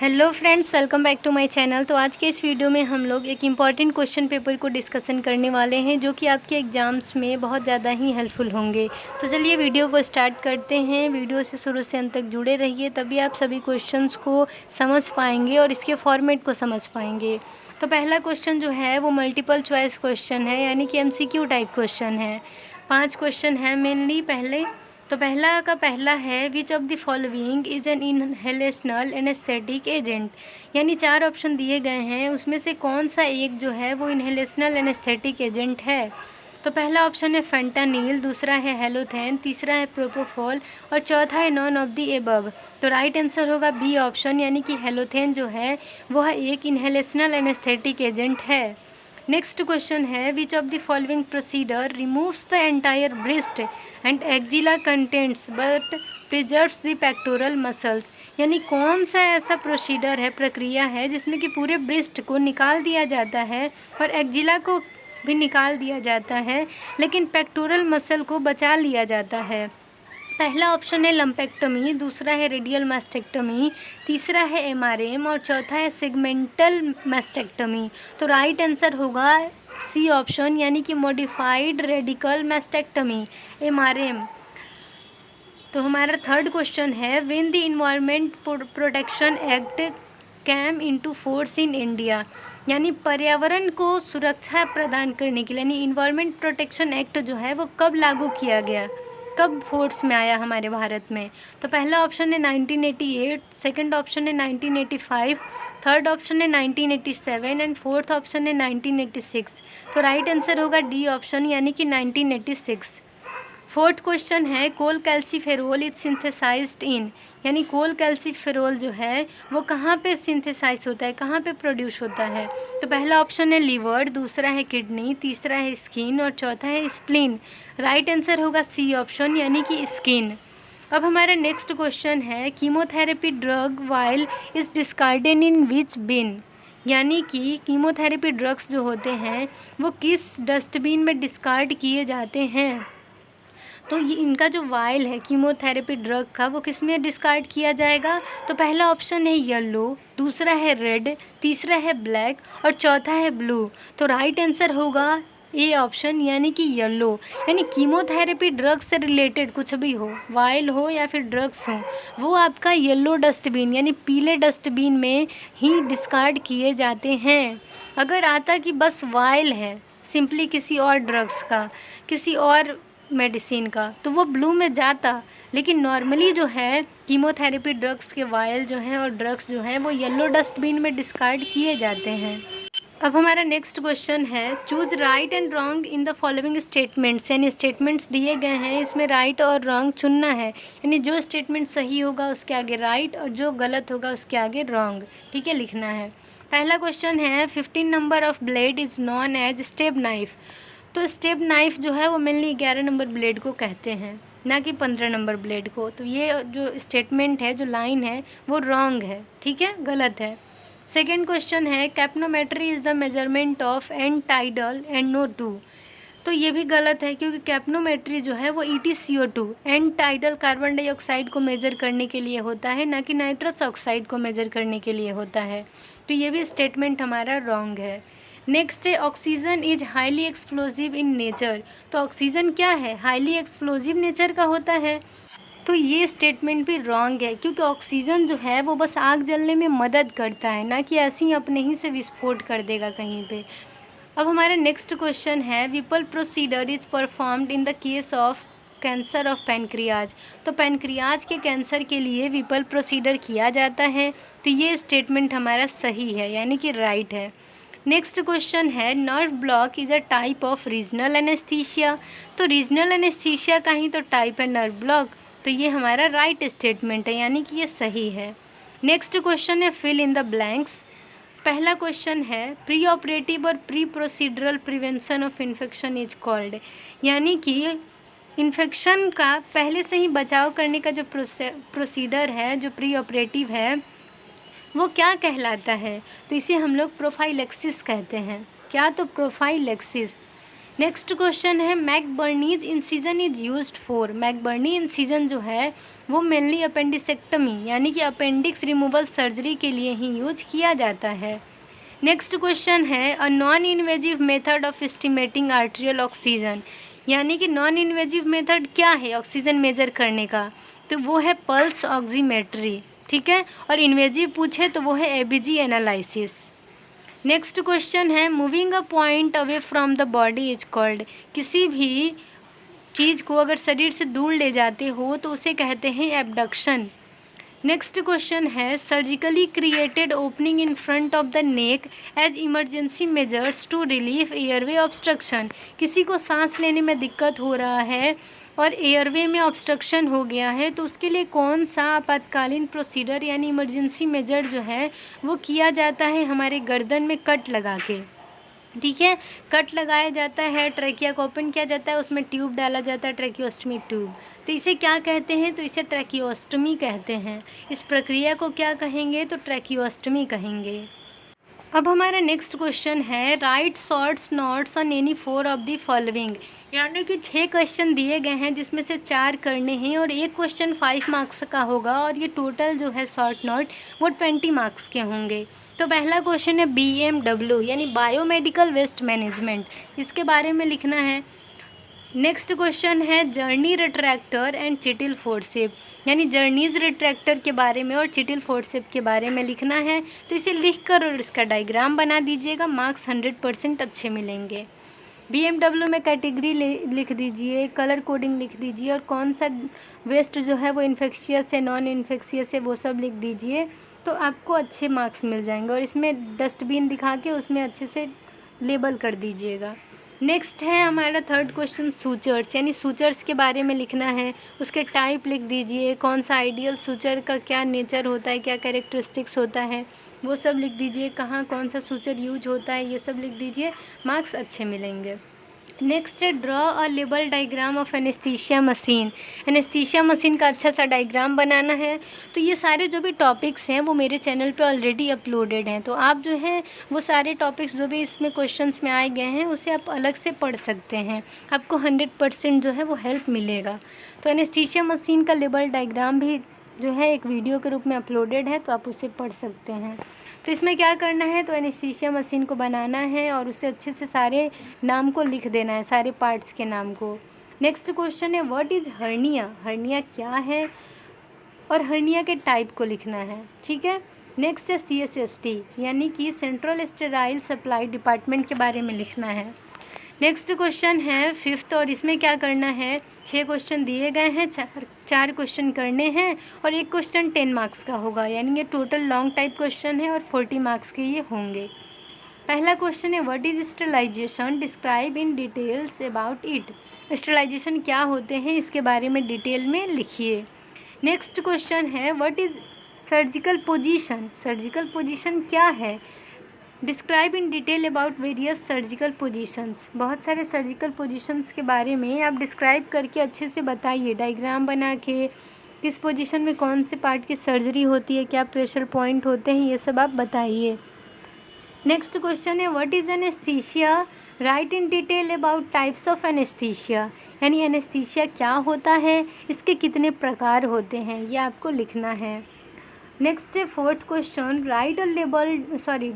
Hello friends, welcome back to my channel. तो आज के इस वीडियो में हम लोग एक इम्पॉर्टेंट क्वेश्चन पेपर को डिस्कशन करने वाले हैं जो कि आपके एग्ज़ाम्स में बहुत ज़्यादा ही हेल्पफुल होंगे। तो चलिए वीडियो को स्टार्ट करते हैं। वीडियो से शुरू से अंत तक जुड़े रहिए, तभी आप सभी क्वेश्चंस को समझ पाएंगे और इसके फॉर्मेट को समझ पाएंगे। तो पहला क्वेश्चन जो है वो मल्टीपल चॉइस क्वेश्चन है, यानी कि MCQ टाइप क्वेश्चन है। 5 क्वेश्चन है मेनली। तो पहला है which of the following is an inhalational anaesthetic agent, यानी 4 ऑप्शन दिए गए हैं, उसमें से कौन सा एक जो है वो इनहेलेशनल एनेस्थेटिक एजेंट है। तो पहला ऑप्शन है फेंटानिल, दूसरा है हेलोथेन, तीसरा है प्रोपोफॉल और चौथा है नॉन ऑफ द एबव। तो राइट आंसर होगा बी ऑप्शन, यानी कि हेलोथेन जो है वह एक इनहेलेशनल एनेस्थेटिक एजेंट है। नेक्स्ट क्वेश्चन है which of the following procedure removes the entire breast and axilla contents but preserves the pectoral muscles, यानी कौन सा ऐसा प्रोसीडर है, प्रक्रिया है जिसमें कि पूरे ब्रेस्ट को निकाल दिया जाता है और एक्जिला को भी निकाल दिया जाता है, लेकिन पेक्टोरल मसल को बचा लिया जाता है। पहला ऑप्शन है लंपेक्टमी, दूसरा है रेडियल मास्टेक्टमी, तीसरा है MRM और चौथा है सेगमेंटल मास्टेक्टमी। तो राइट आंसर होगा सी ऑप्शन, यानी कि मॉडिफाइड रेडिकल मास्टेक्टमी, MRM। तो हमारा थर्ड क्वेश्चन है when the environment protection act came into force in India, यानी पर्यावरण को सुरक्षा प्रदान करने के लिए, यानी इन्वायरमेंट प्रोटेक्शन एक्ट जो है वो कब लागू किया गया, कब फोर्स में आया हमारे भारत में। तो पहला ऑप्शन है 1988, सेकंड ऑप्शन है 1985, थर्ड ऑप्शन है 1987 एंड फोर्थ ऑप्शन है 1986। तो राइट आंसर होगा डी ऑप्शन, यानी कि 1986। फोर्थ क्वेश्चन है कोल कैल्सीफेरोल इज सिंथेसाइज्ड इन, यानी कोल कैल्सीफेरोल जो है वो कहाँ पे सिंथेसाइज होता है, कहाँ पे प्रोड्यूस होता है। तो पहला ऑप्शन है लीवर, दूसरा है किडनी, तीसरा है स्किन और चौथा है स्प्लीन। राइट आंसर होगा सी ऑप्शन, यानी कि स्किन। अब हमारा नेक्स्ट क्वेश्चन है chemotherapy drug vial is discarded in which bin, यानी कि कीमोथेरेपी ड्रग्स जो होते हैं वो किस डस्टबिन में डिस्कार्ड किए जाते हैं। तो ये इनका जो वाइल है कीमोथेरेपी ड्रग का वो किस में डिस्कार्ड किया जाएगा। तो पहला ऑप्शन है येलो, दूसरा है रेड, तीसरा है ब्लैक और चौथा है ब्लू। तो राइट आंसर होगा ए ऑप्शन, यानी कि येलो। यानी कीमोथेरेपी ड्रग से रिलेटेड कुछ भी हो, वाइल हो या फिर ड्रग्स हो, वो आपका येलो डस्टबिन यानी पीले डस्टबिन में ही डिस्कार्ड किए जाते हैं। अगर आता कि बस वाइल है सिंपली किसी और ड्रग्स का, किसी और मेडिसिन का, तो वो ब्लू में जाता, लेकिन नॉर्मली जो है कीमोथेरेपी ड्रग्स के वायल जो हैं और ड्रग्स जो हैं वो येलो डस्टबिन में डिस्कार्ड किए जाते हैं। अब हमारा नेक्स्ट क्वेश्चन है choose right and wrong in the following statements, यानी स्टेटमेंट्स दिए गए हैं, इसमें राइट और रॉन्ग चुनना है, यानी जो स्टेटमेंट सही होगा उसके आगे राइट और जो गलत होगा उसके आगे रॉन्ग, ठीक है, लिखना है। पहला क्वेश्चन है 15 number of blade is known as step knife. तो स्टेप नाइफ जो है वो मेनली 11 नंबर ब्लेड को कहते हैं, ना कि 15 नंबर ब्लेड को। तो ये जो स्टेटमेंट है, जो लाइन है वो रॉन्ग है, ठीक है, गलत है। सेकेंड क्वेश्चन है capnometry is the measurement of end tidal and NO2। तो ये भी गलत है, क्योंकि कैप्नोमेट्री जो है वो EtCO2 end tidal carbon dioxide को मेज़र करने के लिए होता है, ना कि नाइट्रस ऑक्साइड को मेज़र करने के लिए होता है। तो ये भी स्टेटमेंट हमारा रॉन्ग है। नेक्स्ट है oxygen is highly explosive in nature. तो ऑक्सीजन क्या है, हाईली एक्सप्लोजिव नेचर का होता है। तो ये स्टेटमेंट भी रॉन्ग है, क्योंकि ऑक्सीजन जो है वो बस आग जलने में मदद करता है, ना कि ऐसे ही अपने ही से विस्फोट कर देगा कहीं पे। अब हमारा नेक्स्ट क्वेश्चन है Vipul procedure is performed in the case of cancer of pancreas. तो पैनक्रियाज के कैंसर के लिए विपल प्रोसीडर किया जाता है। तो ये स्टेटमेंट हमारा सही है, यानी कि राइट है। नेक्स्ट क्वेश्चन है nerve block is a type of regional anaesthesia. तो रीजनल एनेस्थीसिया का ही तो टाइप है नर्व ब्लॉक। तो ये हमारा राइट स्टेटमेंट है, यानी कि ये सही है। नेक्स्ट क्वेश्चन है फिल इन द ब्लैंक्स। पहला क्वेश्चन है प्री ऑपरेटिव और pre procedural prevention of infection is called, यानी कि इन्फेक्शन का पहले से ही बचाव करने का जो प्रोसीडर है, जो प्री ऑपरेटिव है, वो क्या कहलाता है। तो इसे हम लोग प्रोफाइलेक्सिस कहते हैं। क्या, तो प्रोफाइलेक्सिस। नेक्स्ट क्वेश्चन है McBurney's incision is used for. McBurney incision जो है वो मेनली अपेंडिसेक्टमी यानी कि अपेंडिक्स रिमूवल सर्जरी के लिए ही यूज किया जाता है। नेक्स्ट क्वेश्चन है a non invasive method of estimating arterial oxygen, यानी कि नॉन इन्वेजिव मेथड क्या है ऑक्सीजन मेजर करने का, तो वो है पल्स ऑक्सीमेट्री, ठीक है। और इन्वेजिव पूछे तो वो है एबीजी एनालिसिस। नेक्स्ट क्वेश्चन है moving a point away from the body is called. किसी भी चीज़ को अगर शरीर से दूर ले जाते हो तो उसे कहते हैं एबडक्शन। नेक्स्ट क्वेश्चन है surgically created opening in front of the neck as emergency measures to relief airway obstruction. किसी को सांस लेने में दिक्कत हो रहा है और एयरवे में ऑब्स्ट्रक्शन हो गया है तो उसके लिए कौन सा आपातकालीन प्रोसीजर यानी इमरजेंसी मेजर जो है वो किया जाता है, हमारे गर्दन में कट लगा के, ठीक है। कट लगाया जाता है, ट्रैकिया को ओपन किया जाता है, उसमें ट्यूब डाला जाता है, ट्रैकियोस्टमी ट्यूब। तो इसे क्या कहते हैं, तो इसे ट्रैकियोस्टमी कहते हैं। इस प्रक्रिया को क्या कहेंगे, तो ट्रैकियोस्टमी कहेंगे। अब हमारा नेक्स्ट क्वेश्चन है right shorts notes on any 4 of the following, यानी कि 6 क्वेश्चन दिए गए हैं जिसमें से 4 करने हैं और एक क्वेश्चन 5 मार्क्स का होगा और ये टोटल जो है शॉर्ट नोट वो 20 मार्क्स के होंगे। तो पहला क्वेश्चन है BMW यानी बायोमेडिकल वेस्ट मैनेजमेंट, इसके बारे में लिखना है। नेक्स्ट क्वेश्चन है जर्नी रिट्रैक्टर एंड चिटिल फोर्सेप, यानी जर्नीज रिट्रैक्टर के बारे में और चिटिल फोर्सेप के बारे में लिखना है। तो इसे लिखकर और इसका डायग्राम बना दीजिएगा, मार्क्स 100% अच्छे मिलेंगे। BMW में कैटेगरी लिख दीजिए, कलर कोडिंग लिख दीजिए और कौन सा वेस्ट जो है वो इन्फेक्शियस है, नॉन इन्फेक्शियस है, वो सब लिख दीजिए तो आपको अच्छे मार्क्स मिल जाएंगे। और इसमें डस्टबिन दिखा के उसमें अच्छे से लेबल कर दीजिएगा। नेक्स्ट है हमारा थर्ड क्वेश्चन सूचर्स, यानी सूचर्स के बारे में लिखना है, उसके टाइप लिख दीजिए, कौन सा आइडियल सूचर का क्या नेचर होता है, क्या कैरेक्टरिस्टिक्स होता है वो सब लिख दीजिए, कहाँ कौन सा सूचर यूज होता है ये सब लिख दीजिए, मार्क्स अच्छे मिलेंगे। नेक्स्ट है draw a label diagram of anaesthesia machine. Anaesthesia machine का अच्छा सा डायग्राम बनाना है। तो ये सारे जो भी टॉपिक्स हैं वो मेरे चैनल पे ऑलरेडी अपलोडेड हैं, तो आप जो है वो सारे टॉपिक्स जो भी इसमें क्वेश्चंस में आए गए हैं उसे आप अलग से पढ़ सकते हैं, आपको 100% जो है वो हेल्प मिलेगा। तो एनेस्थीसिया मशीन का लेबल डायग्राम भी जो है एक वीडियो के रूप में अपलोडेड है, तो आप उसे पढ़ सकते हैं। तो इसमें क्या करना है, तो एनेस्थीसिया मशीन को बनाना है और उसे अच्छे से सारे नाम को लिख देना है, सारे पार्ट्स के नाम को। नेक्स्ट क्वेश्चन है व्हाट इज़ हर्निया, हर्निया क्या है और हर्निया के टाइप को लिखना है, ठीक है। नेक्स्ट है CSST यानी कि सेंट्रल स्टेराइल सप्लाई डिपार्टमेंट के बारे में लिखना है। नेक्स्ट क्वेश्चन है 5th और इसमें क्या करना है, 6 क्वेश्चन दिए गए हैं, 4 क्वेश्चन करने हैं और एक क्वेश्चन 10 मार्क्स का होगा, यानी ये टोटल लॉन्ग टाइप क्वेश्चन है और 40 मार्क्स के ये होंगे। पहला क्वेश्चन है what is sterilisation, describe in details about it. Sterilisation क्या होते हैं इसके बारे में डिटेल में लिखिए। नेक्स्ट क्वेश्चन है what is surgical position, surgical position क्या है, describe in detail about various surgical positions. बहुत सारे सर्जिकल पोजीशंस के बारे में आप डिस्क्राइब करके अच्छे से बताइए, डायग्राम बना के किस पोजीशन में कौन से पार्ट की सर्जरी होती है, क्या प्रेशर पॉइंट होते हैं, ये सब आप बताइए। नेक्स्ट क्वेश्चन है what is anaesthesia, right in detail about types of anaesthesia, यानी एनेस्थीसिया क्या होता है, इसके कितने प्रकार होते हैं, ये आपको लिखना है। नेक्स्ट है 4th question right a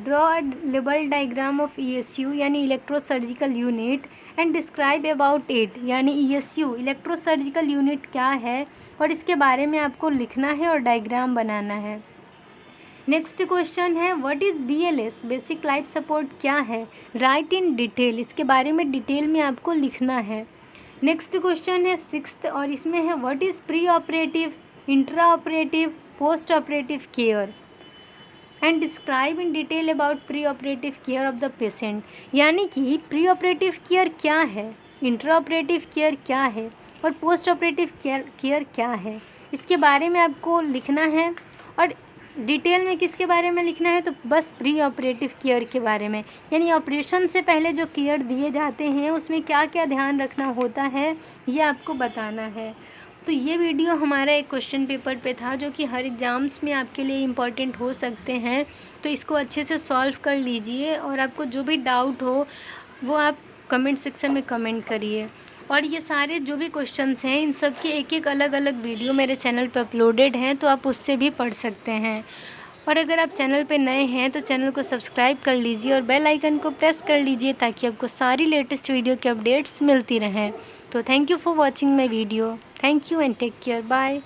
draw a label diagram of ESU यानी electro surgical unit and describe about it, यानी ESU इलेक्ट्रो सर्जिकल यूनिट क्या है और इसके बारे में आपको लिखना है और डायग्राम बनाना है। नेक्स्ट क्वेश्चन है what is BLS basic life support क्या है, राइट इन डिटेल, इसके बारे में डिटेल में आपको लिखना है। नेक्स्ट क्वेश्चन है 6th और इसमें है what is pre operative, intra operative, post operative care and describe in detail about pre operative care of the patient, यानी कि प्री ऑपरेटिव केयर क्या है, इंट्रा ऑपरेटिव केयर क्या है और पोस्ट ऑपरेटिव केयर क्या है, इसके बारे में आपको लिखना है। और डिटेल में किसके बारे में लिखना है, तो बस प्री ऑपरेटिव केयर के बारे में, यानी ऑपरेशन से पहले जो केयर दिए जाते हैं उसमें क्या क्या ध्यान रखना होता है ये आपको बताना है। तो ये वीडियो हमारा एक क्वेश्चन पेपर पे था जो कि हर एग्ज़ाम्स में आपके लिए इम्पॉर्टेंट हो सकते हैं, तो इसको अच्छे से सॉल्व कर लीजिए और आपको जो भी डाउट हो वो आप कमेंट सेक्शन में कमेंट करिए। और ये सारे जो भी क्वेश्चंस हैं इन सब की एक एक अलग अलग वीडियो मेरे चैनल पर अपलोडेड हैं, तो आप उससे भी पढ़ सकते हैं। और अगर आप चैनल पे नए हैं तो चैनल को सब्सक्राइब कर लीजिए और बेल आइकन को प्रेस कर लीजिए ताकि आपको सारी लेटेस्ट वीडियो के अपडेट्स मिलती रहें। तो thank you for watching my video. Thank you and take care. Bye.